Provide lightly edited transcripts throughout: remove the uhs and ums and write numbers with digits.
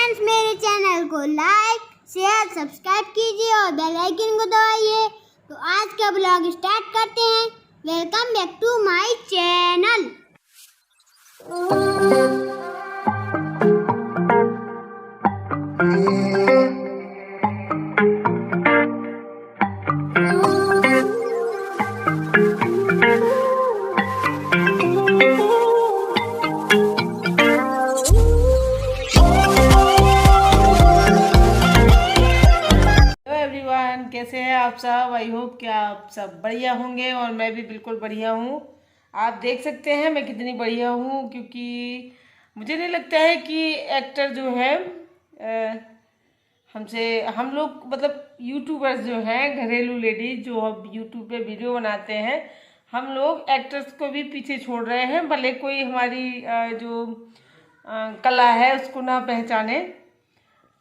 Friends, मेरे channel को like share subscribe कीजिए और बेल आइकन को दबाइए। तो आज का ब्लॉग स्टार्ट करते हैं। Welcome back to my channel. कैसे हैं आप सब। आई होप कि आप सब बढ़िया होंगे और मैं भी बिल्कुल बढ़िया हूँ। आप देख सकते हैं मैं कितनी बढ़िया हूँ, क्योंकि मुझे नहीं लगता है कि एक्टर जो है हम लोग मतलब यूट्यूबर्स जो हैं, घरेलू लेडीज जो अब यूट्यूब पे वीडियो बनाते हैं, हम लोग एक्टर्स को भी पीछे छोड़ रहे हैं। भले कोई हमारी जो कला है उसको ना पहचाने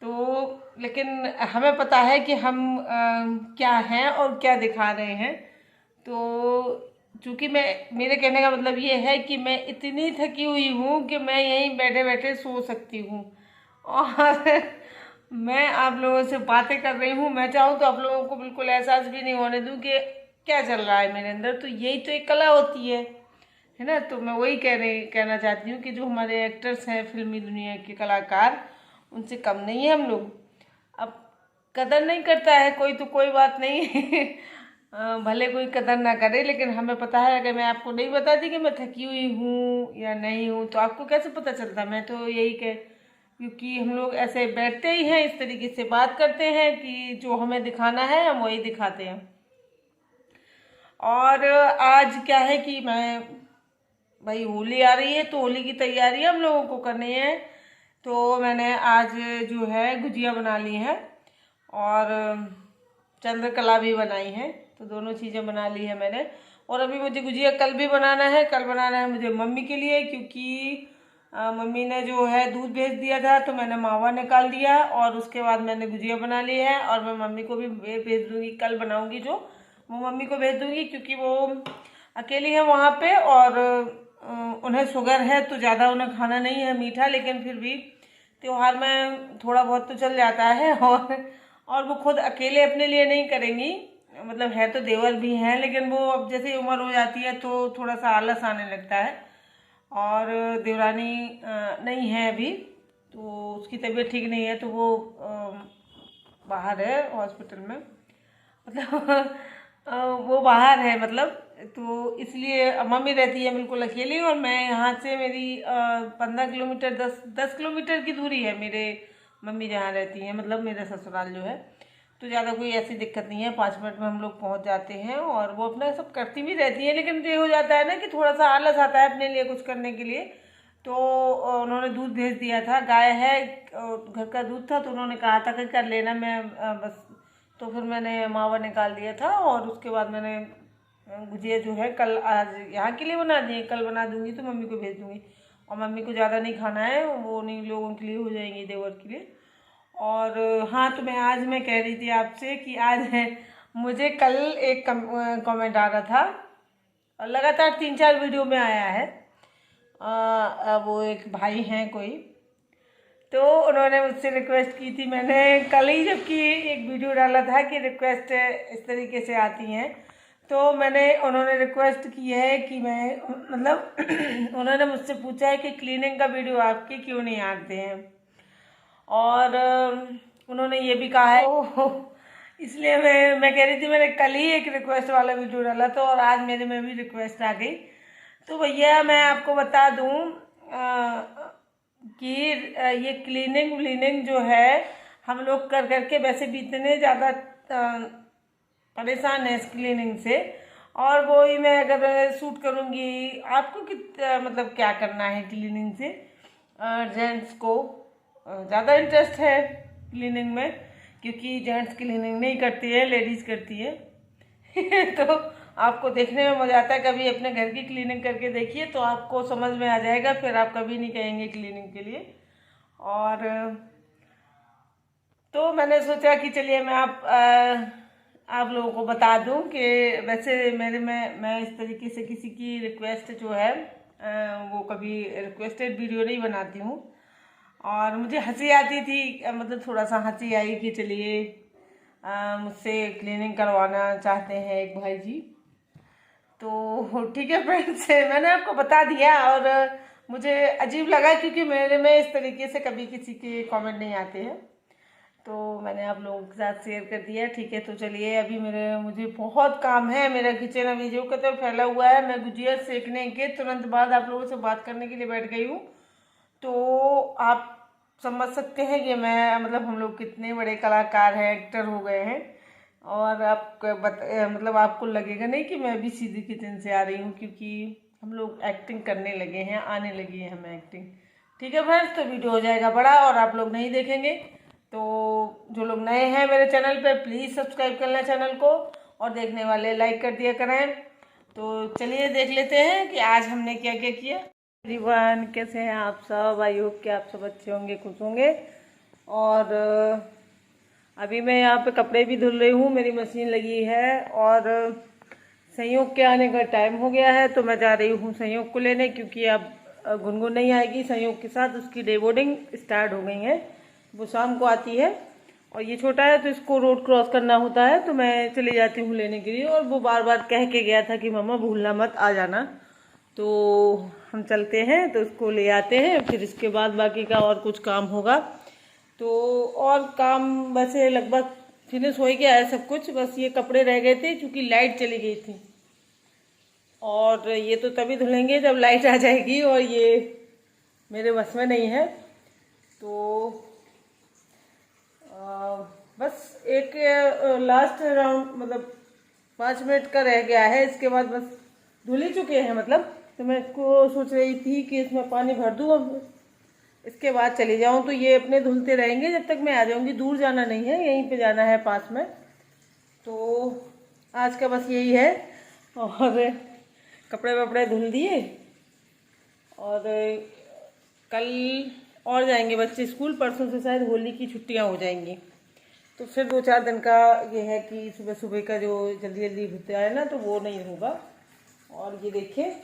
तो, लेकिन हमें पता है कि हम क्या हैं और क्या दिखा रहे हैं। तो चूँकि मेरे कहने का मतलब ये है कि मैं इतनी थकी हुई हूँ कि मैं यहीं बैठे बैठे सो सकती हूँ और मैं आप लोगों से बातें कर रही हूँ। मैं चाहूँ तो आप लोगों को बिल्कुल एहसास भी नहीं होने दूँ कि क्या चल रहा है मेरे अंदर। तो यही तो एक कला होती है ना। तो मैं वही कहना चाहती हूँ कि जो हमारे एक्टर्स हैं, फिल्मी दुनिया के कलाकार, उनसे कम नहीं है हम लोग। अब कदर नहीं करता है कोई तो कोई बात नहीं भले कोई कदर ना करे, लेकिन हमें पता है। अगर मैं आपको नहीं बताती कि मैं थकी हुई हूँ या नहीं हूँ तो आपको कैसे पता चलता। मैं तो यही क्योंकि हम लोग ऐसे बैठते ही हैं, इस तरीके से बात करते हैं कि जो हमें दिखाना है हम वही दिखाते हैं। और आज क्या है कि भाई होली आ रही है तो होली की तैयारी हम लोगों को करनी है। तो मैंने आज जो है गुजिया बना ली है और चंद्रकला भी बनाई है। तो दोनों चीज़ें बना ली है मैंने। और अभी मुझे गुजिया कल भी बनाना है। कल बनाना है मुझे मम्मी के लिए, क्योंकि मम्मी ने जो है दूध भेज दिया था तो मैंने मावा निकाल दिया और उसके बाद मैंने गुजिया बना ली है। और मैं मम्मी को भी भेज दूँगी, कल बनाऊँगी जो वो मम्मी को भेज दूँगी, क्योंकि वो अकेली है वहाँ पे और उन्हें शुगर है तो ज़्यादा उन्हें खाना नहीं है मीठा, लेकिन फिर भी त्योहार में थोड़ा बहुत तो चल जाता है। और वो खुद अकेले अपने लिए नहीं करेंगी, मतलब है तो देवर भी हैं, लेकिन वो अब जैसे उम्र हो जाती है तो थोड़ा सा आलस आने लगता है। और देवरानी नहीं है अभी, तो उसकी तबीयत ठीक नहीं है, तो वो बाहर है हॉस्पिटल में, मतलब वो बाहर है मतलब। तो इसलिए मम्मी रहती है बिल्कुल अकेली और मैं यहाँ से मेरी 15 किलोमीटर 10 किलोमीटर की दूरी है मेरे मम्मी जहाँ रहती हैं, मतलब मेरा ससुराल जो है। तो ज़्यादा कोई ऐसी दिक्कत नहीं है, 5 मिनट में हम लोग पहुँच जाते हैं। और वो अपना सब करती भी रहती है, लेकिन ये हो जाता है ना कि थोड़ा सा आलस आता है अपने लिए कुछ करने के लिए। तो उन्होंने दूध भेज दिया था, गाय है, घर का दूध था, तो उन्होंने कहा था कि कर लेना, मैं बस। तो फिर मैंने मावा निकाल दिया था और उसके बाद मैंने गुजिया जो है कल आज यहाँ के लिए बना दिए, कल बना दूंगी तो मम्मी को भेज दूंगी। और मम्मी को ज़्यादा नहीं खाना है, वो नहीं लोगों के लिए हो जाएंगी, देवर के लिए। और हाँ, तो मैं कह रही थी आपसे कि आज है मुझे कल एक कमेंट आ रहा था और लगातार 3-4 वीडियो में आया है। वो एक भाई हैं कोई, तो उन्होंने मुझसे रिक्वेस्ट की थी। मैंने कल ही जबकि एक वीडियो डाला था कि रिक्वेस्ट इस तरीके से आती हैं, तो उन्होंने रिक्वेस्ट की है कि मैं मतलब उन्होंने मुझसे पूछा है कि क्लीनिंग का वीडियो आपके क्यों नहीं आते हैं। और उन्होंने ये भी कहा है, तो इसलिए मैं कह रही थी, मैंने कल ही एक रिक्वेस्ट वाला वीडियो डाला था और आज मेरे में भी रिक्वेस्ट आ गई। तो भैया मैं आपको बता दूं कि ये क्लीनिंग जो है हम लोग कर करके वैसे भी इतने ज़्यादा परेशान है इस क्लीनिंग से। और वो ही मैं अगर शूट करूँगी, आपको मतलब क्या करना है क्लीनिंग से। जेंट्स को ज़्यादा इंटरेस्ट है क्लीनिंग में, क्योंकि जेंट्स क्लीनिंग नहीं करती है, लेडीज़ करती है तो आपको देखने में मज़ा आता है। कभी अपने घर की क्लीनिंग करके देखिए तो आपको समझ में आ जाएगा, फिर आप कभी नहीं कहेंगे क्लीनिंग के लिए। और तो मैंने सोचा कि चलिए मैं आप लोगों को बता दूं कि वैसे मैं इस तरीके से किसी की रिक्वेस्ट जो है वो कभी रिक्वेस्टेड वीडियो नहीं बनाती हूँ। और मुझे हंसी आती थी, मतलब थोड़ा सा हंसी आई कि चलिए मुझसे क्लीनिंग करवाना चाहते हैं एक भाई जी। तो ठीक है फ्रेंड्स, मैंने आपको बता दिया। और मुझे अजीब लगा क्योंकि मेरे में इस तरीके से कभी किसी के कमेंट नहीं आते हैं, तो मैंने आप लोगों के साथ शेयर कर दिया। ठीक है, तो चलिए अभी मुझे बहुत काम है। मेरा किचन अभी जो कहते फैला हुआ है। मैं गुजिया सेकने के तुरंत बाद आप लोगों से बात करने के लिए बैठ गई हूँ। तो आप समझ सकते हैं कि मैं मतलब हम लोग कितने बड़े कलाकार हैं, एक्टर हो गए हैं। और मतलब आपको लगेगा नहीं कि मैं अभी सीधी किचन से आ रही हूँ, क्योंकि हम लोग एक्टिंग करने लगे हैं, आने लगी है हमें एक्टिंग। ठीक है फ्रेंड्स, तो वीडियो हो जाएगा बड़ा और आप लोग नहीं देखेंगे। तो जो लोग नए हैं मेरे चैनल पे प्लीज़ सब्सक्राइब कर लें चैनल को, और देखने वाले लाइक कर दिया करें। तो चलिए देख लेते हैं कि आज हमने क्या क्या किया। एवरीवन, कैसे हैं आप सब? आई होप कि आप सब अच्छे होंगे, खुश होंगे। और अभी मैं यहाँ पे कपड़े भी धुल रही हूँ, मेरी मशीन लगी है। और संयोग के आने का टाइम हो गया है, तो मैं जा रही हूँ संयोग को लेने, क्योंकि अब गुनगुन नहीं आएगी संयोग के साथ। उसकी डे बोर्डिंग स्टार्ट हो गई है, वो शाम को आती है। और ये छोटा है तो इसको रोड क्रॉस करना होता है, तो मैं चली जाती हूँ लेने के लिए। और वो बार बार कह के गया था कि मम्मा भूलना मत, आ जाना। तो हम चलते हैं, तो उसको ले आते हैं, फिर इसके बाद बाकी का और कुछ काम होगा। तो और काम वैसे लगभग फिनिश हो ही गया है सब कुछ, बस ये कपड़े रह गए थे क्योंकि लाइट चली गई थी। और ये तो तभी धुलेंगे जब लाइट आ जाएगी, और ये मेरे बस में नहीं है। तो बस एक लास्ट राउंड, मतलब 5 मिनट का रह गया है, इसके बाद बस धुल ही चुके हैं मतलब। तो मैं इसको सोच रही थी कि इसमें पानी भर दूँ, अब इसके बाद चली जाऊँ। तो ये अपने धुलते रहेंगे जब तक मैं आ जाऊँगी। दूर जाना नहीं है, यहीं पे जाना है पास में। तो आज का बस यही है। और कपड़े वपड़े धुल दिए, और कल और जाएंगे बच्चे स्कूल। परसों से शायद होली की छुट्टियां हो जाएंगी, तो फिर 2-4 दिन का ये है कि सुबह सुबह का जो जल्दी जल्दी होता है ना, तो वो नहीं होगा। और ये देखिए,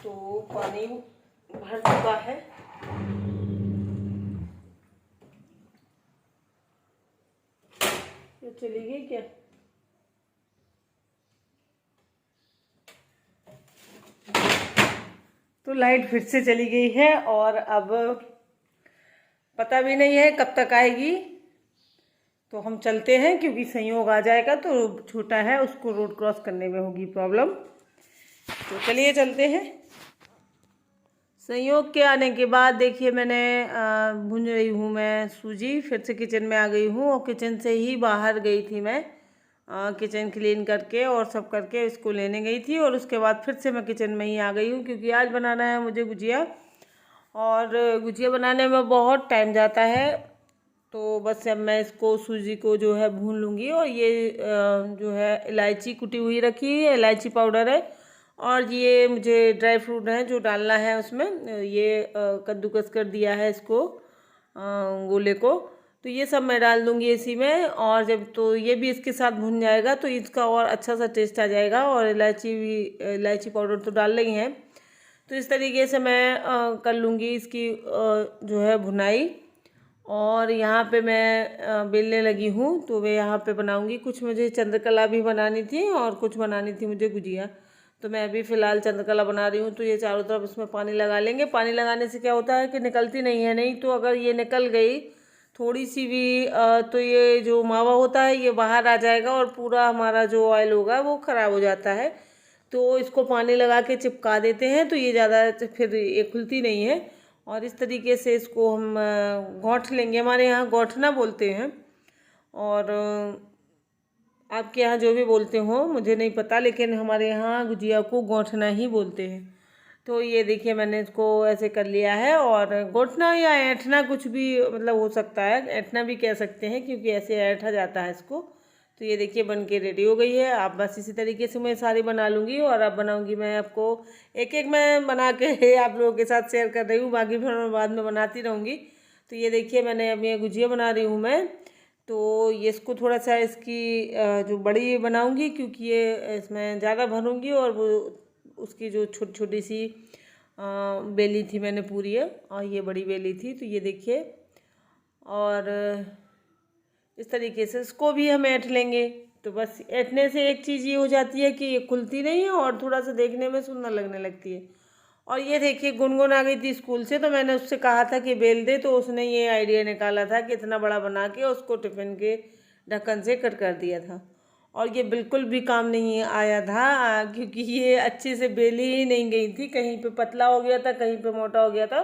तो पानी भर चुका है। ये चली गई क्या? तो लाइट फिर से चली गई है, और अब पता भी नहीं है कब तक आएगी। तो हम चलते हैं, क्योंकि संयोग आ जाएगा तो छोटा है, उसको रोड क्रॉस करने में होगी प्रॉब्लम। तो चलिए चलते हैं। संयोग के आने के बाद देखिए, मैंने भून रही हूँ मैं सूजी। फिर से किचन में आ गई हूँ, और किचन से ही बाहर गई थी मैं, किचन क्लीन करके और सब करके इसको लेने गई थी। और उसके बाद फिर से मैं किचन में ही आ गई हूँ, क्योंकि आज बनाना है मुझे गुजिया। और गुजिया बनाने में बहुत टाइम जाता है। तो बस अब मैं इसको सूजी को जो है भून लूँगी। और ये जो है इलायची कुटी हुई रखी है, इलायची पाउडर है। और ये मुझे ड्राई फ्रूट है जो डालना है उसमें। ये कद्दूकस कर दिया है इसको, गोले को। तो ये सब मैं डाल दूँगी इसी में। और जब तो ये भी इसके साथ भुन जाएगा तो इसका और अच्छा सा टेस्ट आ जाएगा। और इलायची पाउडर तो डाल रही हैं। तो इस तरीके से मैं कर लूँगी इसकी जो है भुनाई। और यहाँ पे मैं बेलने लगी हूँ, तो मैं यहाँ पे बनाऊँगी। कुछ मुझे चंद्रकला भी बनानी थी, और कुछ बनानी थी मुझे गुजिया। तो मैं अभी फ़िलहाल चंद्रकला बना रही हूँ। तो ये चारों तरफ इसमें पानी लगा लेंगे। पानी लगाने से क्या होता है कि निकलती नहीं है, नहीं तो अगर ये निकल गई थोड़ी सी भी तो ये जो मावा होता है ये बाहर आ जाएगा, और पूरा हमारा जो ऑयल होगा वो ख़राब हो जाता है। तो इसको पानी लगा के चिपका देते हैं, तो ये ज़्यादा फिर ये खुलती नहीं है। और इस तरीके से इसको हम गौंठ लेंगे। हमारे यहाँ गौंठना बोलते हैं, और आपके यहाँ जो भी बोलते हो मुझे नहीं पता, लेकिन हमारे यहाँ गुजिया को गौंठना ही बोलते हैं। तो ये देखिए, मैंने इसको ऐसे कर लिया है। और गौंठना या ऐंठना कुछ भी मतलब हो सकता है, ऐंठना भी कह सकते हैं, क्योंकि ऐसे ऐंठा जाता है इसको। तो ये देखिए बन के रेडी हो गई है। आप बस इसी तरीके से मैं सारी बना लूँगी, और अब बनाऊँगी मैं आपको एक एक मैं बना के आप लोगों के साथ शेयर कर रही हूँ, बाकी फिर मैं बाद में बनाती रहूँगी। तो ये देखिए, मैंने अब ये गुजिया बना रही हूँ मैं। तो ये इसको थोड़ा सा इसकी जो बड़ी बनाऊंगी, क्योंकि ये इसमें ज़्यादा भरूंगी, और वो उसकी जो छोटी छोटी सी बेली थी मैंने पूरी है, और ये बड़ी बेली थी। तो ये देखिए, और इस तरीके से इसको भी हम ऐंठ लेंगे। तो बस ऐंठने से एक चीज़ ये हो जाती है कि ये खुलती नहीं है और थोड़ा सा देखने में सुंदर लगने लगती है। और ये देखिए, गुनगुन आ गई थी स्कूल से, तो मैंने उससे कहा था कि बेल दे, तो उसने ये आइडिया निकाला था कि इतना बड़ा बना के उसको टिफ़िन के ढक्कन से कट कर दिया था। और ये बिल्कुल भी काम नहीं आया था, क्योंकि ये अच्छे से बेली ही नहीं गई थी, कहीं पे पतला हो गया था, कहीं पे मोटा हो गया था,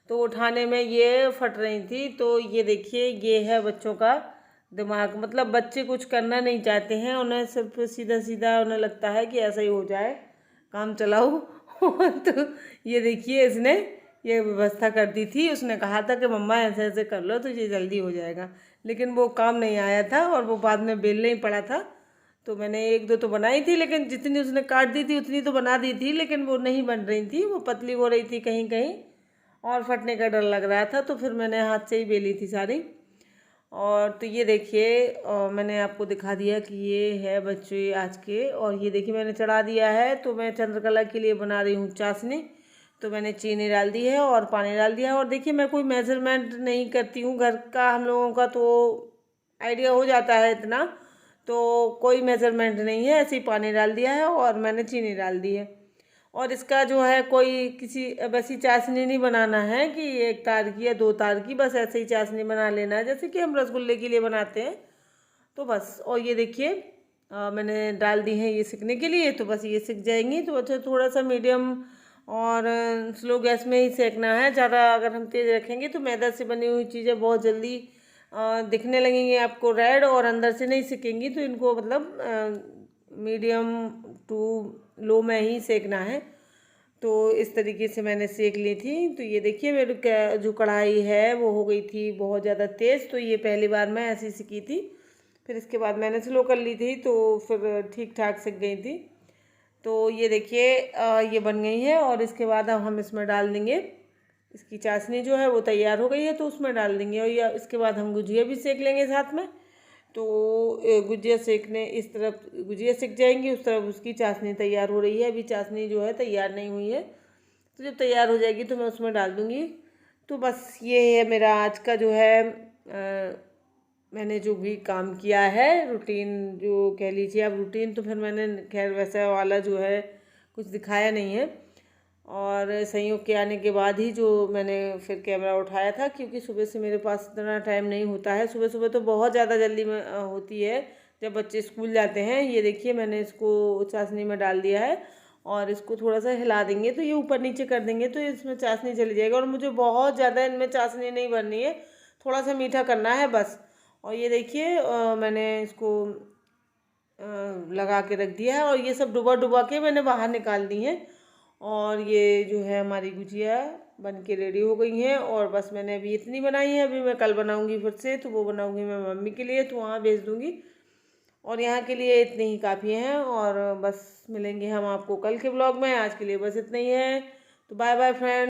तो उठाने में ये फट रही थी। तो ये देखिए, ये है बच्चों का दिमाग, मतलब बच्चे कुछ करना नहीं चाहते हैं, उन्हें सिर्फ सीधा सीधा उन्हें लगता है कि ऐसा ही हो जाए, काम चलाओ। तो ये देखिए, इसने ये व्यवस्था कर दी थी, उसने कहा था कि मम्मा ऐसे ऐसे कर लो तो ये जल्दी हो जाएगा, लेकिन वो काम नहीं आया था, और वो बाद में बेलने ही पड़ा था। तो मैंने एक दो तो बनाई थी, लेकिन जितनी उसने काट दी थी उतनी तो बना दी थी, लेकिन वो नहीं बन रही थी, वो पतली हो रही थी कहीं कहीं, और फटने का डर लग रहा था। तो फिर मैंने हाथ से ही बेली थी सारी। और तो ये देखिए, मैंने आपको दिखा दिया कि ये है बच्चे आज के। और ये देखिए, मैंने चढ़ा दिया है। तो मैं चंद्रकला के लिए बना रही हूँ चाशनी। तो मैंने चीनी डाल दी है और पानी डाल दिया है। और देखिए, मैं कोई मेजरमेंट नहीं करती हूँ, घर का हम लोगों का तो आइडिया हो जाता है इतना, तो कोई मेजरमेंट नहीं है, ऐसे ही पानी डाल दिया है और मैंने चीनी डाल दी है। और इसका जो है कोई किसी वैसी चाशनी नहीं बनाना है कि एक तार की या दो तार की, बस ऐसे ही चाशनी बना लेना है, जैसे कि हम रसगुल्ले के लिए बनाते हैं। तो बस, और ये देखिए, मैंने डाल दी है ये सिकने के लिए। तो बस ये सिक जाएंगी। तो अच्छा, थोड़ा सा मीडियम और स्लो गैस में ही सेकना है। ज़्यादा अगर हम तेज़ रखेंगे तो मैदा से बनी हुई चीज़ें बहुत जल्दी दिखने लगेंगी आपको रेड, और अंदर से नहीं सिकेंगी। तो इनको मतलब मीडियम टू लो में ही सेकना है। तो इस तरीके से मैंने सेक ली थी। तो ये देखिए, मेरी जो कढ़ाई है वो हो गई थी बहुत ज़्यादा तेज़। तो ये पहली बार मैं ऐसी सीखी थी, फिर इसके बाद मैंने स्लो कर ली थी, तो फिर ठीक ठाक सिक गई थी। तो ये देखिए, ये बन गई है। और इसके बाद अब हम इसमें डाल देंगे, इसकी चाशनी जो है वो तैयार हो गई है, तो उसमें डाल देंगे। और या इसके बाद हम गुजिया भी सेक लेंगे साथ में। तो गुजिया सेकने, इस तरफ गुजिया सेक जाएंगी, उस तरफ उसकी चाशनी तैयार हो रही है। अभी चाशनी जो है तैयार नहीं हुई है, तो जब तैयार हो जाएगी तो मैं उसमें डाल दूँगी। तो बस ये है मेरा आज का जो है मैंने जो भी काम किया है, रूटीन जो कह लीजिए आप रूटीन। तो फिर मैंने खैर वैसा वाला जो है कुछ दिखाया नहीं है। और संयोग के आने के बाद ही जो मैंने फिर कैमरा उठाया था, क्योंकि सुबह से मेरे पास इतना टाइम नहीं होता है। सुबह सुबह तो बहुत ज़्यादा जल्दी में होती है जब बच्चे स्कूल जाते हैं। ये देखिए, मैंने इसको चाशनी में डाल दिया है, और इसको थोड़ा सा हिला देंगे, तो ये ऊपर नीचे कर देंगे तो इसमें चाशनी चली जाएगी। और मुझे बहुत ज़्यादा इनमें चाशनी नहीं भरनी है, थोड़ा सा मीठा करना है बस। और ये देखिए, मैंने इसको लगा के रख दिया है, और ये सब डुबा डुबा के मैंने बाहर निकाल दी हैं। और ये जो है हमारी गुजिया बन के रेडी हो गई हैं। और बस मैंने अभी इतनी बनाई है, अभी मैं कल बनाऊंगी फिर से, तो वो बनाऊंगी मैं मम्मी के लिए, तो वहाँ भेज दूंगी। और यहाँ के लिए इतने ही काफ़ी हैं। और बस मिलेंगे हम आपको कल के ब्लॉग में। आज के लिए बस इतना ही है। तो बाय बाय फ्रेंड।